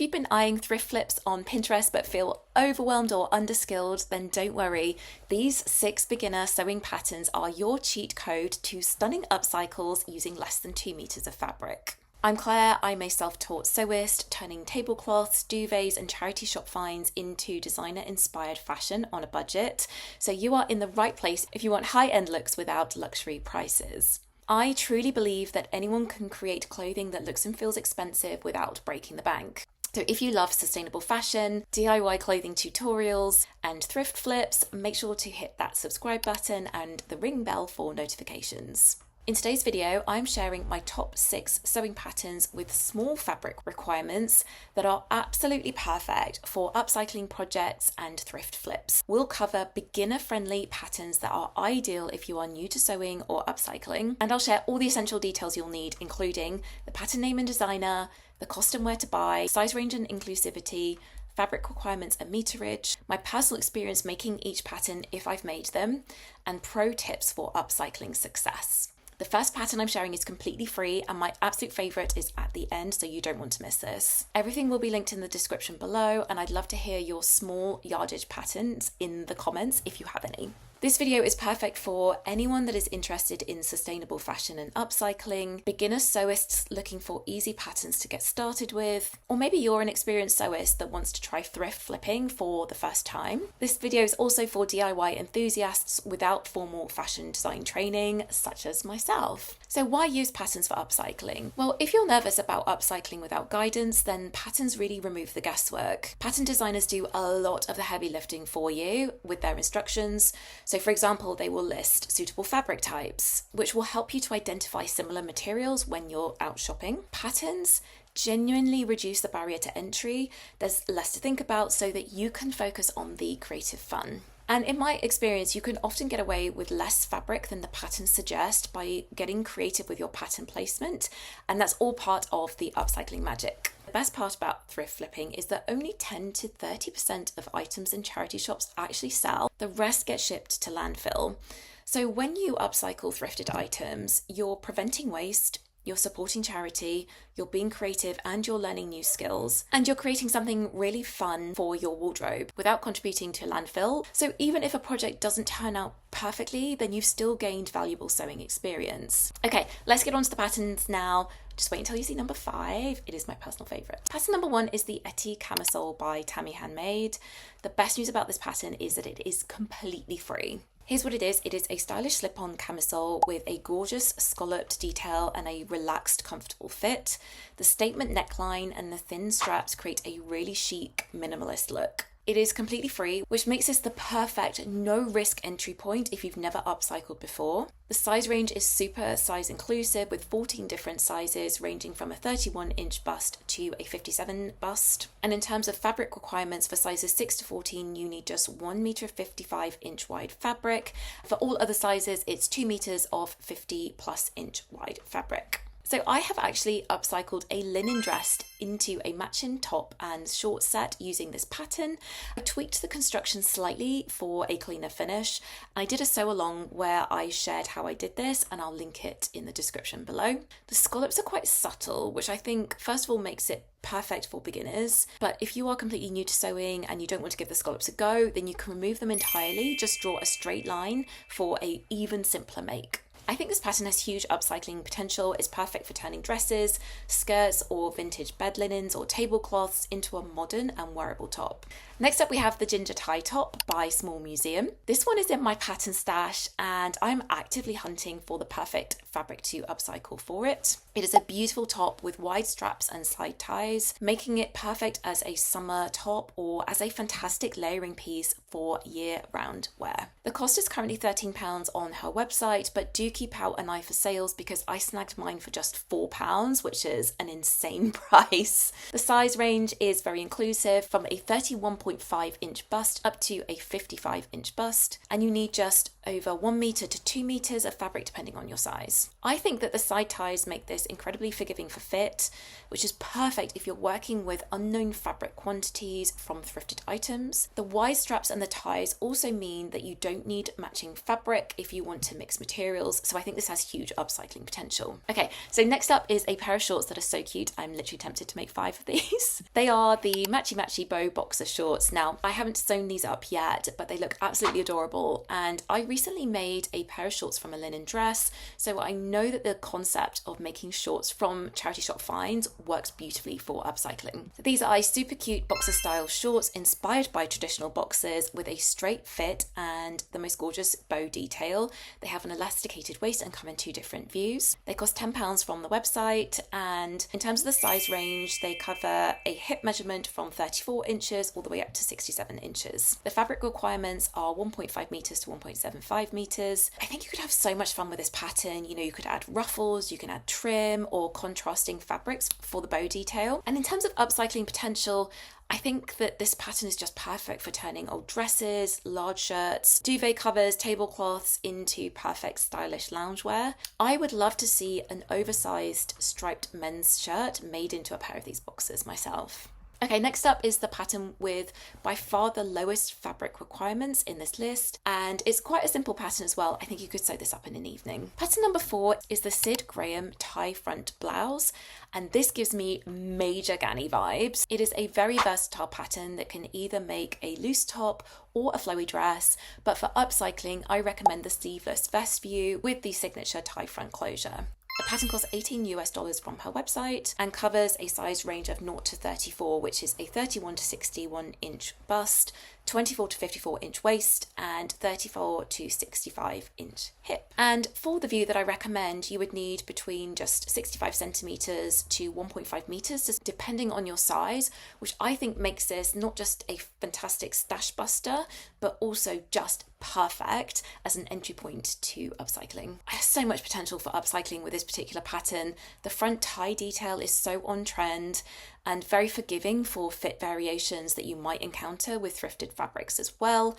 you've been eyeing thrift flips on Pinterest but feel overwhelmed or underskilled, then don't worry. These 6 beginner sewing patterns are your cheat code to stunning upcycles using less than 2 meters of fabric. I'm Claire, I'm a self-taught sewist, turning tablecloths, duvets and charity shop finds into designer-inspired fashion on a budget. So you are in the right place if you want high-end looks without luxury prices. I truly believe that anyone can create clothing that looks and feels expensive without breaking the bank. So if you love sustainable fashion, DIY clothing tutorials, and thrift flips, make sure to hit that subscribe button and the ring bell for notifications. In today's video, I'm sharing my top 6 sewing patterns with small fabric requirements that are absolutely perfect for upcycling projects and thrift flips. We'll cover beginner-friendly patterns that are ideal if you are new to sewing or upcycling, and I'll share all the essential details you'll need, including the pattern name and designer, the cost and where to buy, size range and inclusivity, fabric requirements and meterage, my personal experience making each pattern if I've made them, and pro tips for upcycling success. The first pattern I'm sharing is completely free and my absolute favourite is at the end, so you don't want to miss this. Everything will be linked in the description below, and I'd love to hear your small yardage patterns in the comments if you have any. This video is perfect for anyone that is interested in sustainable fashion and upcycling, beginner sewists looking for easy patterns to get started with, or maybe you're an experienced sewist that wants to try thrift flipping for the first time. This video is also for DIY enthusiasts without formal fashion design training, such as myself. So why use patterns for upcycling? Well, if you're nervous about upcycling without guidance, then patterns really remove the guesswork. Pattern designers do a lot of the heavy lifting for you with their instructions. So for example, they will list suitable fabric types, which will help you to identify similar materials when you're out shopping. Patterns genuinely reduce the barrier to entry. There's less to think about so that you can focus on the creative fun. And in my experience, you can often get away with less fabric than the patterns suggest by getting creative with your pattern placement, and that's all part of the upcycling magic. The best part about thrift flipping is that only 10 to 30% of items in charity shops actually sell. The rest get shipped to landfill. So when you upcycle thrifted items, you're preventing waste, you're supporting charity, you're being creative and you're learning new skills, and you're creating something really fun for your wardrobe without contributing to landfill. So even if a project doesn't turn out perfectly, then you've still gained valuable sewing experience. Okay, let's get on to the patterns now. Just wait until you see number 5. It is my personal favourite. Pattern number 1 is the Etty Camisole by Tammy Handmade. The best news about this pattern is that it is completely free. Here's what it is. It is a stylish slip-on camisole with a gorgeous scalloped detail and a relaxed, comfortable fit. The statement neckline and the thin straps create a really chic, minimalist look. It is completely free, which makes this the perfect no-risk entry point if you've never upcycled before. The size range is super size inclusive with 14 different sizes ranging from a 31-inch bust to a 57 bust. And in terms of fabric requirements for sizes 6 to 14, you need just 1 meter 55-inch wide fabric. For all other sizes, it's 2 meters of 50+ inch wide fabric. So I have actually upcycled a linen dress into a matching top and short set using this pattern. I tweaked the construction slightly for a cleaner finish. I did a sew along where I shared how I did this, and I'll link it in the description below. The scallops are quite subtle, which I think first of all makes it perfect for beginners, but if you are completely new to sewing and you don't want to give the scallops a go, then you can remove them entirely. Just draw a straight line for an even simpler make. I think this pattern has huge upcycling potential. It's perfect for turning dresses, skirts, or vintage bed linens or tablecloths into a modern and wearable top. Next up, we have the Ginger Tie Top by Small Museum. This one is in my pattern stash and I'm actively hunting for the perfect fabric to upcycle for it. It is a beautiful top with wide straps and side ties, making it perfect as a summer top or as a fantastic layering piece for year-round wear. The cost is currently £13 on her website, but do keep out an eye for sales because I snagged mine for just £4, which is an insane price. The size range is very inclusive, from a 31.5-inch bust up to a 55-inch bust, and you need just over 1 meter to 2 meters of fabric depending on your size. I think that the side ties make this incredibly forgiving for fit, which is perfect if you're working with unknown fabric quantities from thrifted items. The wide straps and the ties also mean that you don't need matching fabric if you want to mix materials So I think this has huge upcycling potential. Okay, so next up is a pair of shorts that are so cute. I'm literally tempted to make 5 of these. They are the Matchy Matchy Bow Boxer shorts. Now, I haven't sewn these up yet, but they look absolutely adorable. And I recently made a pair of shorts from a linen dress. So I know that the concept of making shorts from charity shop finds works beautifully for upcycling. So these are super cute boxer style shorts inspired by traditional boxers with a straight fit and the most gorgeous bow detail. They have an elasticated waist and come in 2 different views. They cost £10 from the website, and in terms of the size range, they cover a hip measurement from 34 inches all the way up to 67 inches. The fabric requirements are 1.5 meters to 1.75 meters. I think you could have so much fun with this pattern. You know, you could add ruffles, you can add trim or contrasting fabrics for the bow detail. And in terms of upcycling potential, I think that this pattern is just perfect for turning old dresses, large shirts, duvet covers, tablecloths into perfect stylish loungewear. I would love to see an oversized striped men's shirt made into a pair of these boxers myself. Okay, next up is the pattern with by far the lowest fabric requirements in this list, and it's quite a simple pattern as well. I think you could sew this up in an evening. Pattern number 4 is the Sid Graham tie front blouse, and this gives me major Ganni vibes. It is a very versatile pattern that can either make a loose top or a flowy dress, but for upcycling, I recommend the sleeveless vest view with the signature tie front closure. The pattern costs $18 from her website and covers a size range of 0 to 34, which is a 31 to 61 inch bust, 24 to 54 inch waist, and 34 to 65 inch hip. And for the view that I recommend, you would need between just 65 centimeters to 1.5 meters, just depending on your size, which I think makes this not just a fantastic stash buster, but also just perfect as an entry point to upcycling. I have so much potential for upcycling with this particular pattern. The front tie detail is so on trend and very forgiving for fit variations that you might encounter with thrifted fabrics as well.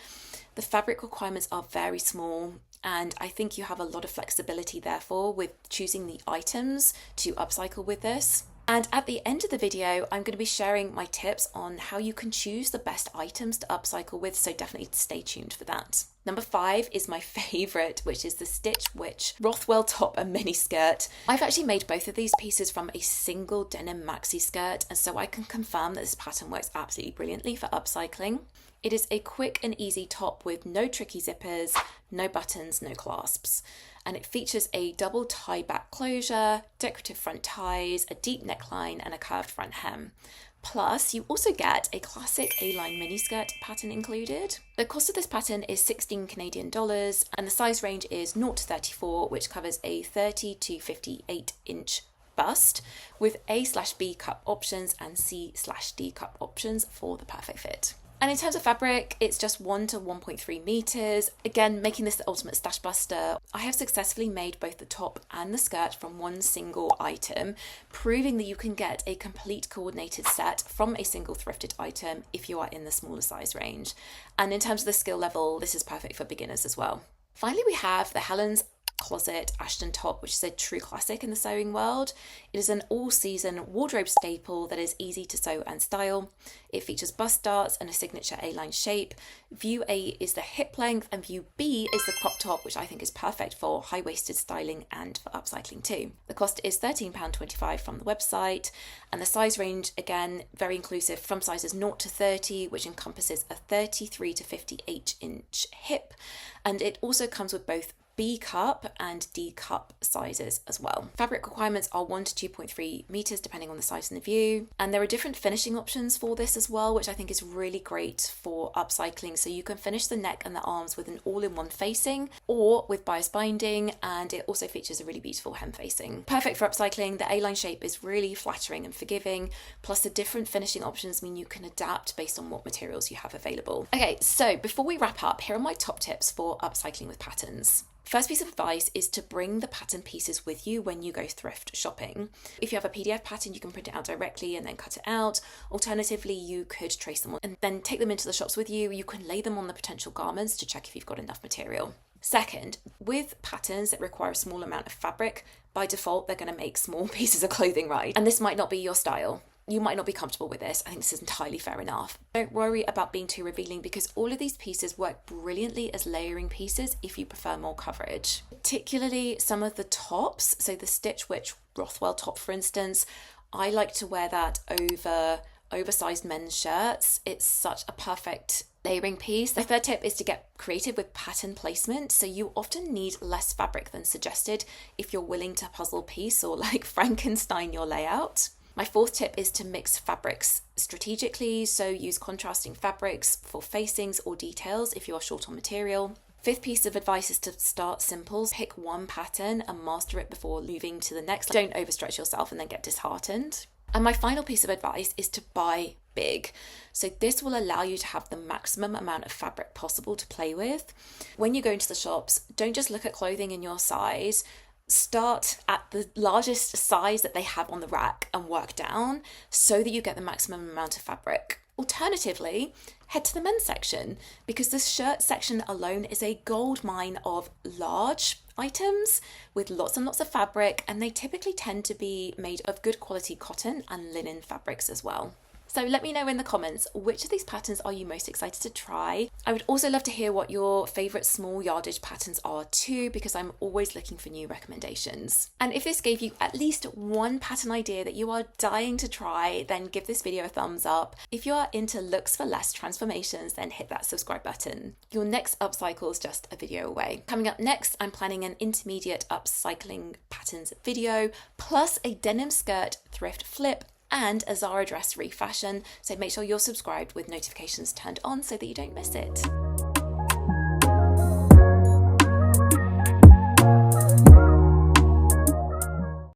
The fabric requirements are very small, and I think you have a lot of flexibility therefore with choosing the items to upcycle with this. And at the end of the video, I'm going to be sharing my tips on how you can choose the best items to upcycle with, so definitely stay tuned for that. Number 5 is my favourite, which is the Stitch Witch Rothwell Top and Mini Skirt. I've actually made both of these pieces from a single denim maxi skirt, and so I can confirm that this pattern works absolutely brilliantly for upcycling. It is a quick and easy top with no tricky zippers, no buttons, no clasps. And it features a double tie back closure, decorative front ties, a deep neckline, and a curved front hem. Plus, you also get a classic A-line miniskirt pattern included. The cost of this pattern is $16 Canadian, and the size range is 0 to 34, which covers a 30 to 58 inch bust with A/B cup options and C/D cup options for the perfect fit. And in terms of fabric, it's just 1 to 1.3 meters. Again, making this the ultimate stash buster. I have successfully made both the top and the skirt from one single item, proving that you can get a complete coordinated set from a single thrifted item if you are in the smaller size range. And in terms of the skill level, this is perfect for beginners as well. Finally, we have the Helen's Closet Ashton top, which is a true classic in the sewing world. It is an all-season wardrobe staple that is easy to sew and style. It features bust darts and a signature A-line shape. View A is the hip length and view B is the crop top, which I think is perfect for high-waisted styling and for upcycling too. The cost is £13.25 from the website, and the size range, again, very inclusive from sizes 0 to 30, which encompasses a 33 to 58 inch hip, and it also comes with both B cup and D cup sizes as well. Fabric requirements are 1 to 2.3 meters depending on the size in the view, and there are different finishing options for this as well, which I think is really great for upcycling. So you can finish the neck and the arms with an all-in-one facing or with bias binding, and it also features a really beautiful hem facing. Perfect for upcycling. The A-line shape is really flattering and forgiving, plus the different finishing options mean you can adapt based on what materials you have available. Okay, so before we wrap up, here are my top tips for upcycling with patterns. First piece of advice is to bring the pattern pieces with you when you go thrift shopping. If you have a PDF pattern, you can print it out directly and then cut it out. Alternatively, you could trace them and then take them into the shops with you. You can lay them on the potential garments to check if you've got enough material. Second, with patterns that require a small amount of fabric, by default, they're going to make small pieces of clothing, right? And this might not be your style. you might not be comfortable with this. I think this is entirely fair enough. Don't worry about being too revealing because all of these pieces work brilliantly as layering pieces if you prefer more coverage. Particularly some of the tops, so the Stitch Witch Rothwell top, for instance, I like to wear that over oversized men's shirts. It's such a perfect layering piece. The third tip is to get creative with pattern placement. So you often need less fabric than suggested if you're willing to puzzle piece or like Frankenstein your layout. My fourth tip is to mix fabrics strategically, so use contrasting fabrics for facings or details if you are short on material. Fifth piece of advice is to start simple. Pick one pattern and master it before moving to the next. Don't overstretch yourself and then get disheartened. And my final piece of advice is to buy big. So this will allow you to have the maximum amount of fabric possible to play with. When you go into the shops, don't just look at clothing in your size. Start at the largest size that they have on the rack and work down so that you get the maximum amount of fabric. Alternatively, head to the men's section because the shirt section alone is a gold mine of large items with lots and lots of fabric, and they typically tend to be made of good quality cotton and linen fabrics as well. So let me know in the comments, which of these patterns are you most excited to try? I would also love to hear what your favourite small yardage patterns are too, because I'm always looking for new recommendations. And if this gave you at least one pattern idea that you are dying to try, then give this video a thumbs up. If you are into looks for less transformations, then hit that subscribe button. Your next upcycle is just a video away. Coming up next, I'm planning an intermediate upcycling patterns video, plus a denim skirt thrift flip and a Zara dress refashion, so make sure you're subscribed with notifications turned on so that you don't miss it.